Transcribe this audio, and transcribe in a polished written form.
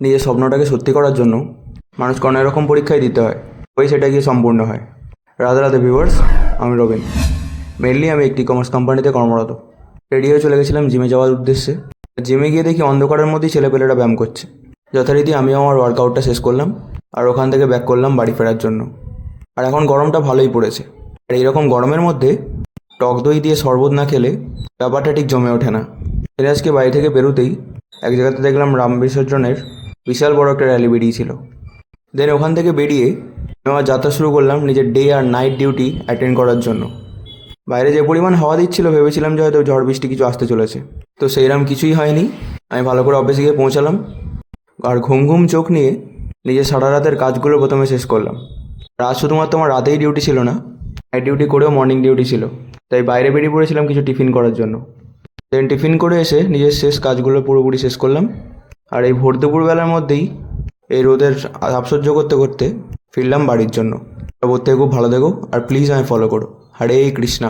নিজের স্বপ্নটাকে সত্যি করার জন্য মানুষকে অনেক রকম পরীক্ষায় দিতে হয়, তবেই সেটা গিয়ে সম্পূর্ণ হয়। রাধে রাধে ভিউয়ার্স, আমি রবিন। মেনলি আমি একটি কমার্স কোম্পানিতে কর্মরত। রেডি হয়ে চলে গেছিলাম জিমে যাওয়ার উদ্দেশ্যে। জিমে গিয়ে দেখি অন্ধকারের মধ্যেই ছেলেপেলেরা ব্যায়াম করছে। যথারীতি আমিও আমার ওয়ার্কআউটটা শেষ করলাম আর ওখান থেকে ব্যাক করলাম বাড়ি ফেরার জন্য। আর এখন গরমটা ভালোই পড়েছে, আর এইরকম গরমের মধ্যে টক দই দিয়ে শরবত না খেলে ব্যাপারটা ঠিক জমে ওঠে না। এর আজকে বাড়ি থেকে বেরোতেই এক জায়গাতে দেখলাম রাম বিসর্জনের বিশাল বড় একটা র্যালি বেরিয়েছিল। দেন ওখান থেকে বেরিয়ে আমি আমার যাত্রা শুরু করলাম নিজের ডে আর নাইট ডিউটি অ্যাটেন্ড করার জন্য। বাইরে যে পরিমাণ হাওয়া দিচ্ছিল ভেবেছিলাম যে হয়তো ঝড় বৃষ্টি কিছু আসতে চলেছে, তো সেইরকম কিছুই হয়নি। আমি ভালো করে অফিসে গিয়ে পৌঁছালাম আর ঘুম ঘুম চোখ নিয়ে নিজের সারা রাতের কাজগুলো প্রথমে শেষ করলাম। রাত শুধুমাত্র আমার রাতেই ডিউটি ছিল না, নাইট ডিউটি করেও মর্নিং ডিউটি ছিল। তাই বাইরে বেরিয়ে পড়েছিলাম কিছু টিফিন করার জন্য। দেন টিফিন করে এসে নিজের শেষ কাজগুলো পুরোপুরি শেষ করলাম। আর এই ভোর দুপুরবেলার মধ্যেই এই রোদের তাপ সহ্য করতে করতে ফিরলাম বাড়ির জন্য। প্রত্যেকে খুব ভালো থেকো আর প্লিজ আমায় ফলো করো। হরে কৃষ্ণা।